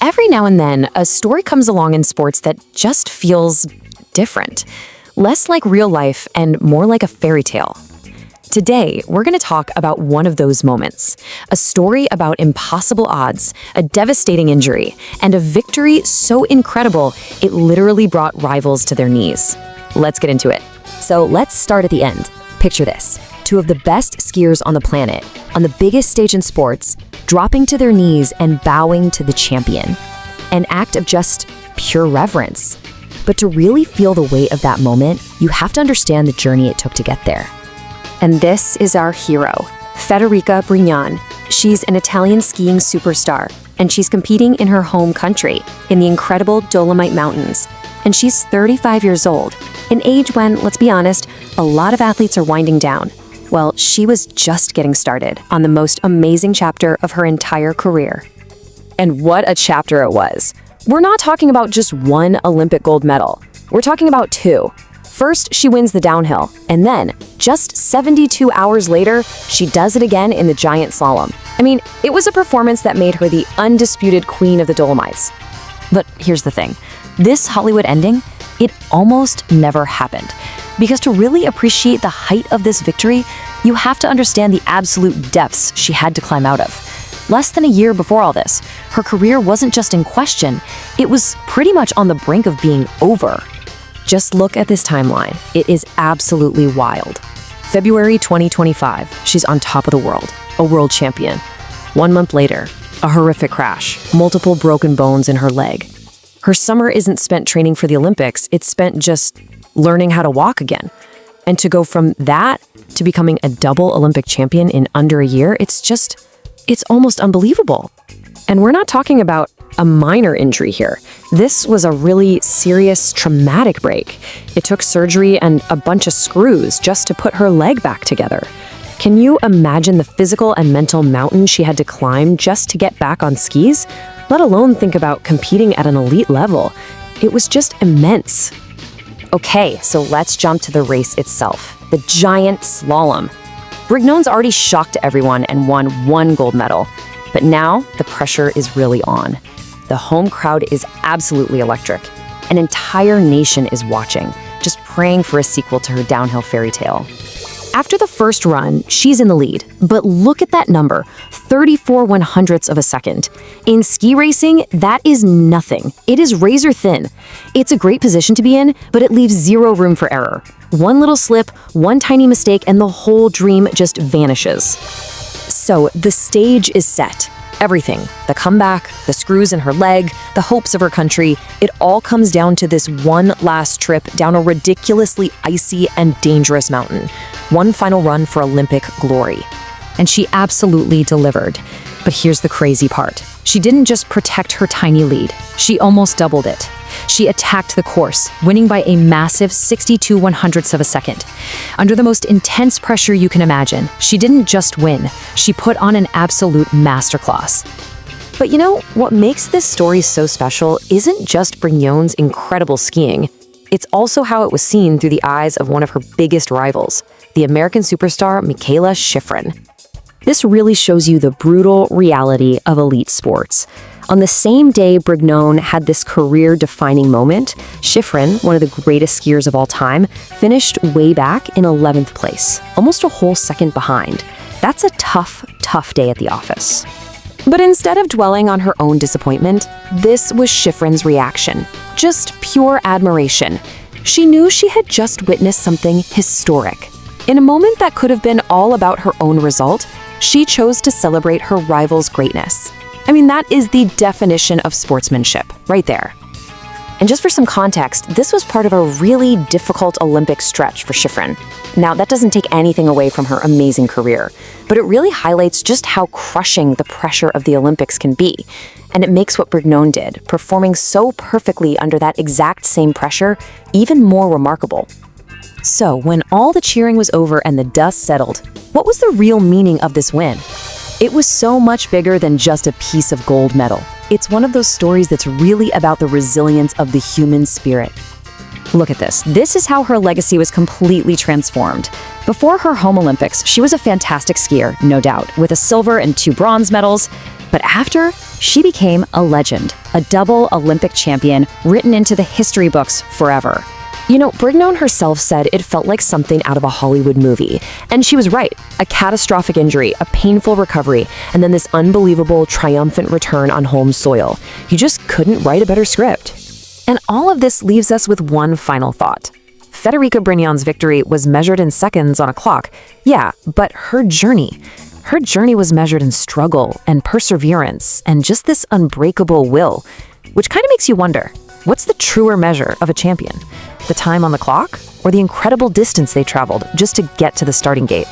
Every now and then, a story comes along in sports that just feels different. Less like real life and more like a fairy tale. Today, we're going to talk about one of those moments. A story about impossible odds, a devastating injury, and a victory so incredible it literally brought rivals to their knees. Let's get into it. So let's start at the end. Picture this. Two of the best skiers on the planet, on the biggest stage in sports, dropping to their knees and bowing to the champion. An act of just pure reverence. But to really feel the weight of that moment, you have to understand the journey it took to get there. And this is our hero, Federica Brignone. She's an Italian skiing superstar, and she's competing in her home country, in the incredible Dolomite Mountains. And she's 35 years old, an age when, let's be honest, a lot of athletes are winding down. Well, she was just getting started on the most amazing chapter of her entire career. And what a chapter it was. We're not talking about just one Olympic gold medal. We're talking about two. First, she wins the downhill, and then, just 72 hours later, she does it again in the Giant Slalom. It was a performance that made her the undisputed queen of the Dolomites. But here's the thing. This Hollywood ending, it almost never happened. Because to really appreciate the height of this victory, you have to understand the absolute depths she had to climb out of. Less than a year before all this, her career wasn't just in question, it was pretty much on the brink of being over. Just look at this timeline. It is absolutely wild. February 2025, she's on top of the world, a world champion. 1 month later, a horrific crash, multiple broken bones in her leg. Her summer isn't spent training for the Olympics, it's spent just learning how to walk again. And to go from that to becoming a double Olympic champion in under a year, it's almost unbelievable. And we're not talking about a minor injury here. This was a really serious, traumatic break. It took surgery and a bunch of screws just to put her leg back together. Can you imagine the physical and mental mountain she had to climb just to get back on skis? Let alone think about competing at an elite level. It was just immense. Okay, so let's jump to the race itself, the Giant Slalom. Brignone's already shocked everyone and won 1 gold medal. But now, the pressure is really on. The home crowd is absolutely electric. An entire nation is watching, just praying for a sequel to her downhill fairy tale. After the first run, she's in the lead. But look at that number, 34 100ths of a second. In ski racing, that is nothing. It is razor thin. It's a great position to be in, but it leaves zero room for error. One little slip, one tiny mistake, and the whole dream just vanishes. So the stage is set. Everything, the comeback, the screws in her leg, the hopes of her country, it all comes down to this one last trip down a ridiculously icy and dangerous mountain. One final run for Olympic glory. And she absolutely delivered. But here's the crazy part. She didn't just protect her tiny lead. She almost doubled it. She attacked the course, winning by a massive 62 100ths of a second. Under the most intense pressure you can imagine, she didn't just win, she put on an absolute masterclass. But what makes this story so special isn't just Brignone's incredible skiing. It's also how it was seen through the eyes of one of her biggest rivals, the American superstar Mikaela Shiffrin. This really shows you the brutal reality of elite sports. On the same day Brignone had this career-defining moment, Shiffrin, one of the greatest skiers of all time, finished way back in 11th place, almost a whole second behind. That's a tough, tough day at the office. But instead of dwelling on her own disappointment, this was Shiffrin's reaction. Just pure admiration. She knew she had just witnessed something historic. In a moment that could have been all about her own result, she chose to celebrate her rival's greatness. That is the definition of sportsmanship, right there. And just for some context, this was part of a really difficult Olympic stretch for Shiffrin. Now, that doesn't take anything away from her amazing career, but it really highlights just how crushing the pressure of the Olympics can be. And it makes what Brignone did, performing so perfectly under that exact same pressure, even more remarkable. So, when all the cheering was over and the dust settled, what was the real meaning of this win? It was so much bigger than just a piece of gold medal. It's one of those stories that's really about the resilience of the human spirit. Look at this. This is how her legacy was completely transformed. Before her home Olympics, she was a fantastic skier, no doubt, with a silver and 2 bronze medals. But after, She became a legend, a double Olympic champion written into the history books forever. You know, Brignone herself said it felt like something out of a Hollywood movie. And she was right. A catastrophic injury, a painful recovery, and then this unbelievable, triumphant return on home soil. You just couldn't write a better script. And all of this leaves us with one final thought. Federica Brignone's victory was measured in seconds on a clock. Yeah, but her journey was measured in struggle and perseverance and just this unbreakable will, which kind of makes you wonder, what's the truer measure of a champion? The time on the clock or the incredible distance they traveled just to get to the starting gate?